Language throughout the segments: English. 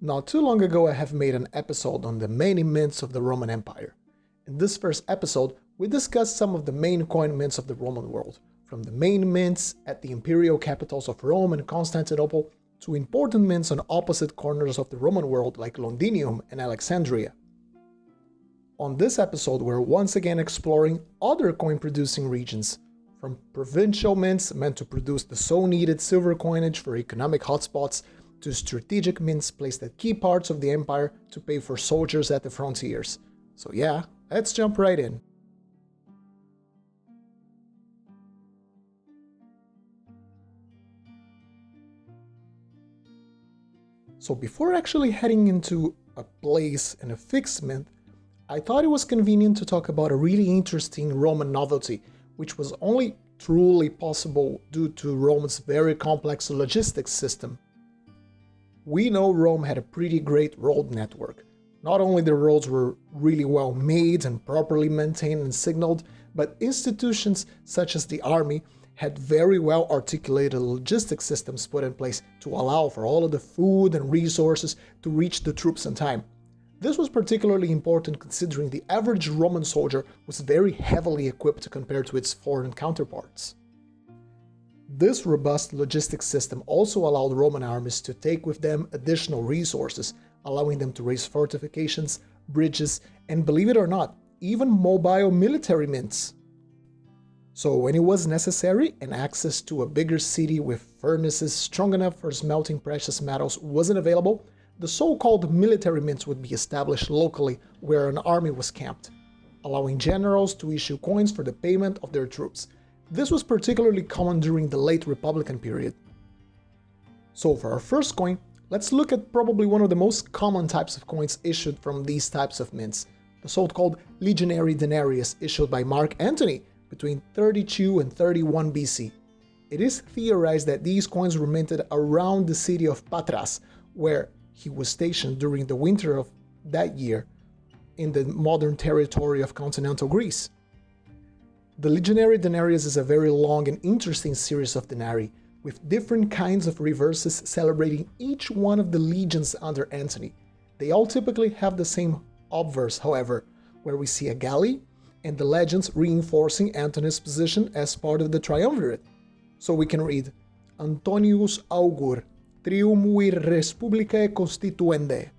Not too long ago I have made an episode on the many mints of the Roman Empire. In this first episode, we discussed some of the main coin mints of the Roman world, from the main mints at the imperial capitals of Rome and Constantinople to important mints on opposite corners of the Roman world like Londinium and Alexandria. On this episode, we're once again exploring other coin-producing regions, from provincial mints meant to produce the so-needed silver coinage for economic hotspots, to strategic mints placed at key parts of the empire to pay for soldiers at the frontiers. So yeah, let's jump right in. So before actually heading into a place and a fixed mint, I thought it was convenient to talk about a really interesting Roman novelty, which was only truly possible due to Rome's very complex logistics system. We know Rome had a pretty great road network. Not only the roads were really well made and properly maintained and signaled, but institutions such as the army had very well articulated logistics systems put in place to allow for all of the food and resources to reach the troops in time. This was particularly important considering the average Roman soldier was very heavily equipped compared to its foreign counterparts. This robust logistics system also allowed Roman armies to take with them additional resources, allowing them to raise fortifications, bridges, and believe it or not, even mobile military mints. So when it was necessary and access to a bigger city with furnaces strong enough for smelting precious metals wasn't available, the so-called military mints would be established locally where an army was camped, allowing generals to issue coins for the payment of their troops. This was particularly common during the late Republican period. So for our first coin, let's look at probably one of the most common types of coins issued from these types of mints, the so-called Legionary Dainers issued by Mark Antony between 32 and 31 BC. It is theorized that these coins were minted around the city of Patras, where he was stationed during the winter of that year in the modern territory of continental Greece. The Legionary Dainers is a very long and interesting series of denarii, with different kinds of reverses celebrating each one of the legions under Antony. They all typically have the same obverse, however, where we see a galley and the legends reinforcing Antony's position as part of the triumvirate. So we can read, Antonius augur, triumvir respublicae constituende.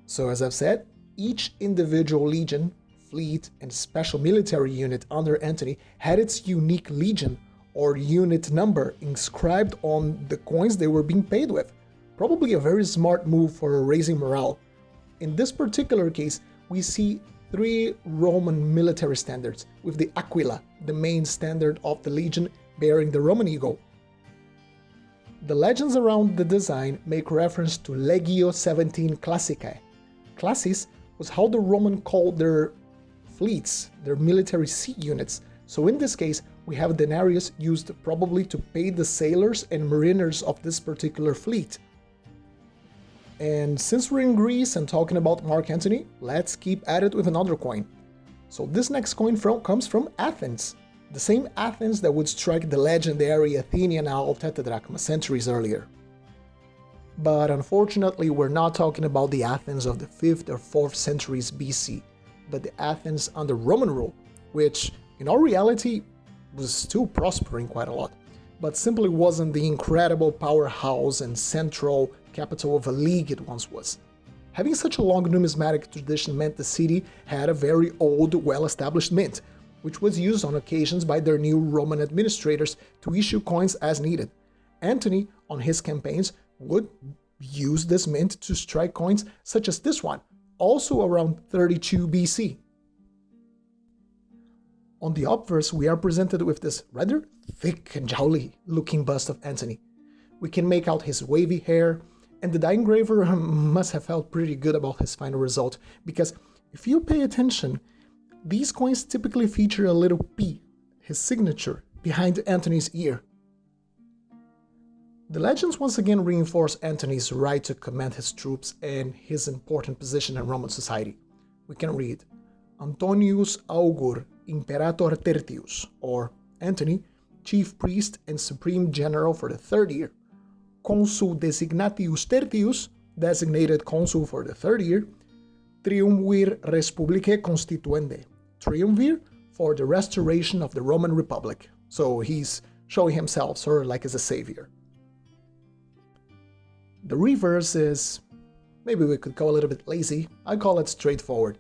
So as I've said, each individual legion, fleet, and special military unit under Antony had its unique legion or unit number inscribed on the coins they were being paid with. Probably a very smart move for raising morale. In this particular case, we see three Roman military standards, with the aquila, the main standard of the legion, bearing the Roman eagle. The legends around the design make reference to Legio 17 Classicae. Classis was how the Roman called their fleets, their military sea units. So in this case, we have denarius used probably to pay the sailors and mariners of this particular fleet. And since we're in Greece and talking about Mark Antony, let's keep at it with another coin. So this next coin comes from Athens, the same Athens that would strike the legendary Athenian owl tetradrachma centuries earlier. But unfortunately, we're not talking about the Athens of the 5th or 4th centuries BC, but the Athens under Roman rule, which in all reality was still prospering quite a lot, but simply wasn't the incredible powerhouse and central capital of a league it once was. Having such a long numismatic tradition meant the city had a very old, well-established mint, which was used on occasions by their new Roman administrators to issue coins as needed. Antony, on his campaigns, would use this mint to strike coins such as this one, also around 32 BC. On the obverse, we are presented with this rather thick and jowly looking bust of Antony. We can make out his wavy hair, and the die engraver must have felt pretty good about his final result, because if you pay attention, these coins typically feature a little P, his signature, behind Antony's ear. The legends once again reinforce Antony's right to command his troops and his important position in Roman society. We can read, Antonius augur imperator tertius, or Antony, chief priest and supreme general for the third year, consul designatius tertius designated consul for the third year, triumvir respublicae constituende, triumvir for the restoration of the Roman Republic. So he's showing himself sort of like as a savior. The reverse is, maybe we could go a little bit lazy, I call it straightforward.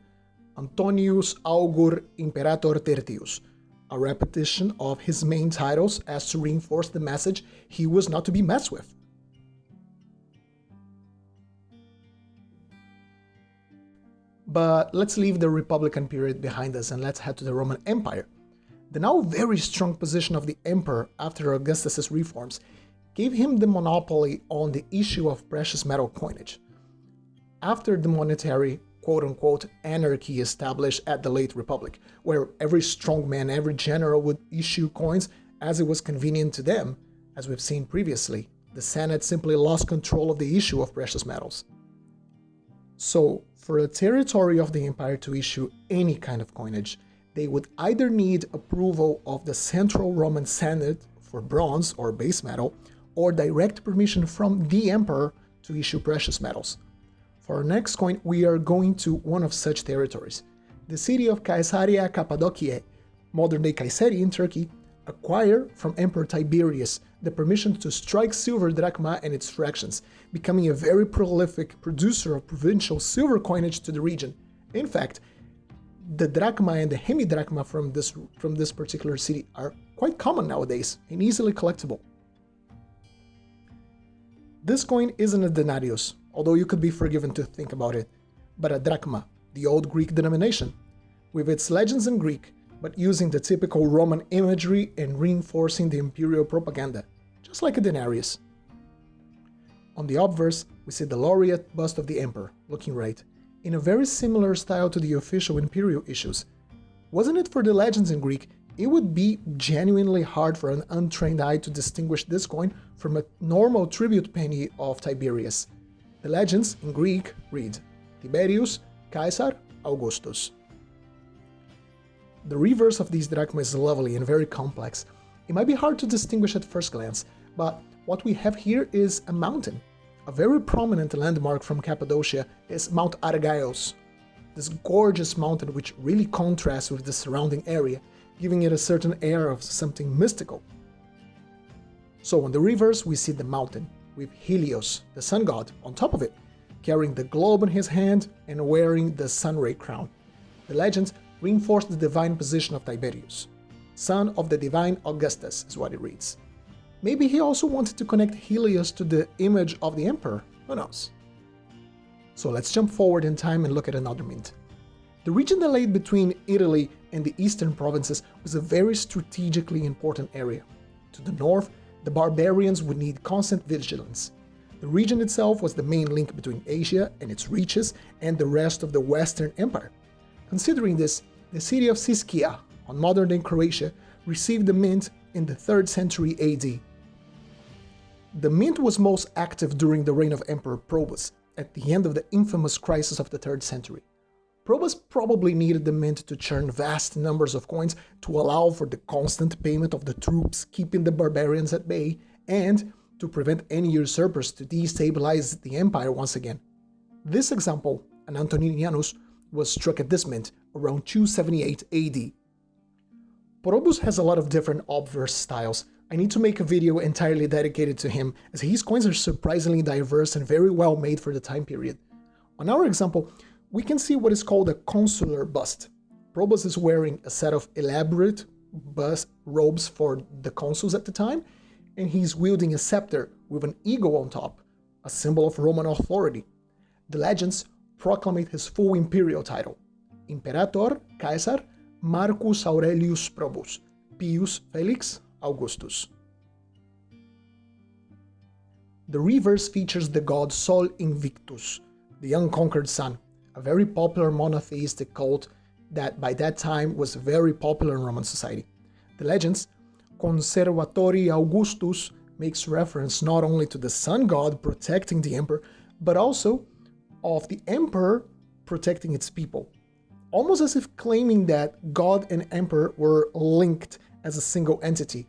Antonius Augur Imperator Tertius, a repetition of his main titles as to reinforce the message he was not to be messed with. But let's leave the Republican period behind us and let's head to the Roman Empire. The now very strong position of the emperor after Augustus's reforms gave him the monopoly on the issue of precious metal coinage. After the monetary quote-unquote anarchy established at the late Republic, where every strongman, every general would issue coins as it was convenient to them, as we've seen previously, the Senate simply lost control of the issue of precious metals. So, for the territory of the empire to issue any kind of coinage, they would either need approval of the Central Roman Senate for bronze or base metal, or direct permission from the emperor to issue precious metals. For our next coin, we are going to one of such territories. The city of Kaisaria Cappadocia, modern-day Kaisaria in Turkey, acquired from Emperor Tiberius the permission to strike silver drachma and its fractions, becoming a very prolific producer of provincial silver coinage to the region. In fact, the drachma and the hemidrachma from this particular city are quite common nowadays and easily collectible. This coin isn't a denarius, although you could be forgiven to think about it, but a drachma, the old Greek denomination, with its legends in Greek, but using the typical Roman imagery and reinforcing the imperial propaganda, just like a denarius. On the obverse, we see the laureate bust of the emperor, looking right, in a very similar style to the official imperial issues. Wasn't it for the legends in Greek, it would be genuinely hard for an untrained eye to distinguish this coin from a normal tribute penny of Tiberius. The legends in Greek read, Tiberius, Caesar, Augustus. The reverse of these drachma is lovely and very complex. It might be hard to distinguish at first glance, but what we have here is a mountain. A very prominent landmark from Cappadocia is Mount Argaios, this gorgeous mountain which really contrasts with the surrounding area, giving it a certain air of something mystical. So on the reverse we see the mountain, with Helios, the sun god, on top of it, carrying the globe in his hand and wearing the sunray crown. The legends reinforce the divine position of Tiberius. Son of the divine Augustus is what it reads. Maybe he also wanted to connect Helios to the image of the emperor, who knows? So let's jump forward in time and look at another mint. The region that lay between Italy and the eastern provinces was a very strategically important area. To the north, the barbarians would need constant vigilance. The region itself was the main link between Asia and its reaches and the rest of the Western Empire. Considering this, the city of Siskia, on modern-day Croatia, received the mint in the 3rd century AD. The mint was most active during the reign of Emperor Probus, at the end of the infamous crisis of the 3rd century. Probus probably needed the mint to churn vast numbers of coins to allow for the constant payment of the troops keeping the barbarians at bay and to prevent any usurpers to destabilize the empire once again. This example, an Antoninianus, was struck at this mint around 278 AD. Probus has a lot of different obverse styles. I need to make a video entirely dedicated to him, as his coins are surprisingly diverse and very well made for the time period. On our example, we can see what is called a consular bust. Probus is wearing a set of elaborate bust robes for the consuls at the time, and he's wielding a scepter with an eagle on top, a symbol of Roman authority. The legends proclamate his full imperial title, Imperator Caesar Marcus Aurelius Probus, Pius Felix Augustus. The reverse features the god Sol Invictus, the unconquered sun, a very popular monotheistic cult that by that time was very popular in Roman society. The legends, Conservatori Augustus, makes reference not only to the sun god protecting the emperor, but also of the emperor protecting its people, almost as if claiming that god and emperor were linked as a single entity.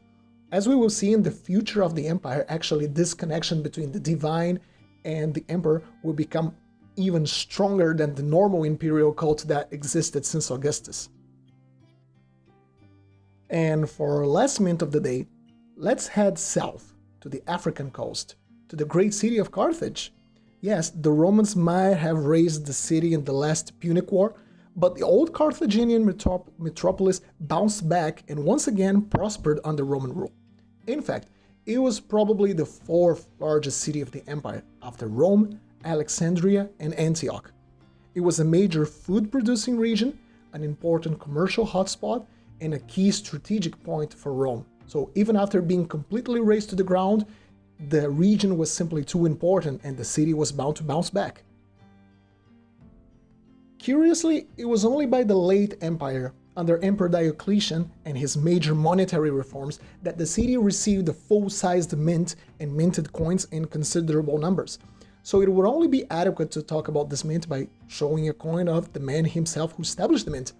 As we will see in the future of the empire, actually this connection between the divine and the emperor will become even stronger than the normal imperial cult that existed since Augustus. And for our last mint of the day, let's head south to the African coast, to the great city of Carthage. Yes, the Romans might have razed the city in the last Punic War, but the old Carthaginian metropolis bounced back and once again prospered under Roman rule. In fact, it was probably the fourth largest city of the empire, after Rome, Alexandria, and Antioch. It was a major food-producing region, an important commercial hotspot, and a key strategic point for Rome. So even after being completely razed to the ground, the region was simply too important and the city was bound to bounce back. Curiously, it was only by the late empire, under Emperor Diocletian and his major monetary reforms, that the city received a full-sized mint and minted coins in considerable numbers. So it would only be adequate to talk about this mint by showing a coin of the man himself who established the mint,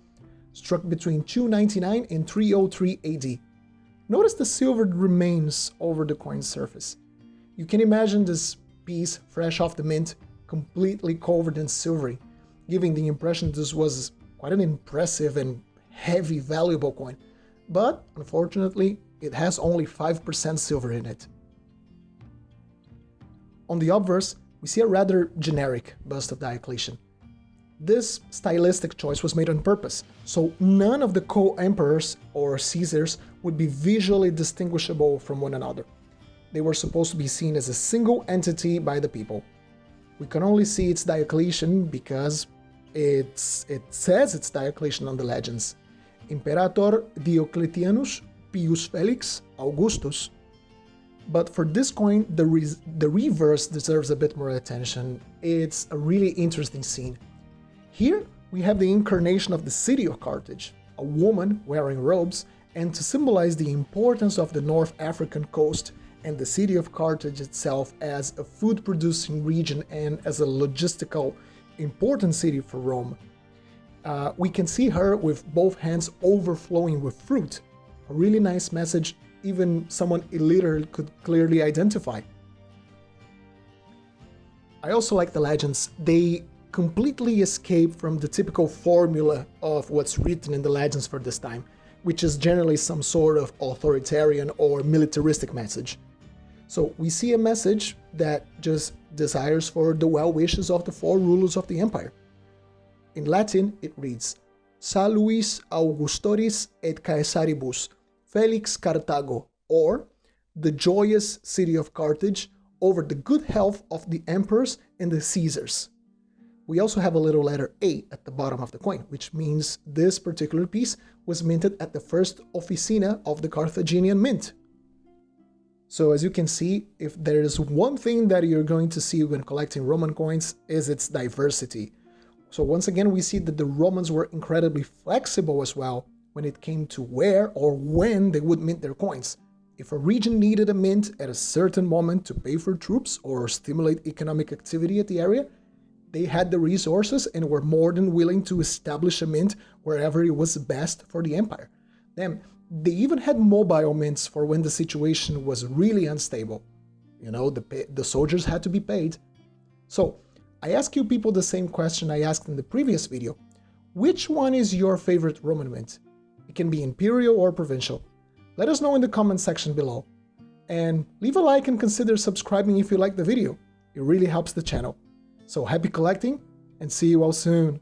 struck between 299 and 303 AD. Notice the silvered remains over the coin's surface. You can imagine this piece fresh off the mint, completely covered in silvery, giving the impression this was quite an impressive and heavy, valuable coin. But unfortunately, it has only 5% silver in it. On the obverse, we see a rather generic bust of Diocletian. This stylistic choice was made on purpose, so none of the co-emperors or Caesars would be visually distinguishable from one another. They were supposed to be seen as a single entity by the people. We can only see it's Diocletian because it says it's Diocletian on the legends. Imperator Diocletianus Pius Felix Augustus. But for this coin, the reverse deserves a bit more attention. It's a really interesting scene. Here we have the incarnation of the city of Carthage, a woman wearing robes, and to symbolize the importance of the North African coast and the city of Carthage itself as a food-producing region and as a logistical important city for Rome. We can see her with both hands overflowing with fruit. A really nice message even someone illiterate could clearly identify. I also like the legends. They completely escape from the typical formula of what's written in the legends for this time, which is generally some sort of authoritarian or militaristic message. So we see a message that just desires for the well wishes of the four rulers of the empire. In Latin, it reads, Saluis Augustoris et Caesaribus, Felix Carthago, or the joyous city of Carthage over the good health of the emperors and the Caesars. We also have a little letter A at the bottom of the coin, which means this particular piece was minted at the first officina of the Carthaginian mint. So as you can see, if there is one thing that you're going to see when collecting Roman coins is its diversity. So once again, we see that the Romans were incredibly flexible as well when it came to where or when they would mint their coins. If a region needed a mint at a certain moment to pay for troops or stimulate economic activity at the area, they had the resources and were more than willing to establish a mint wherever it was best for the empire. Then, they even had mobile mints for when the situation was really unstable. You know, the soldiers had to be paid. So, I ask you people the same question I asked in the previous video. Which one is your favorite Roman mint? It can be imperial or provincial. Let us know in the comment section below. And leave a like and consider subscribing if you like the video. It really helps the channel. So happy collecting, and see you all soon!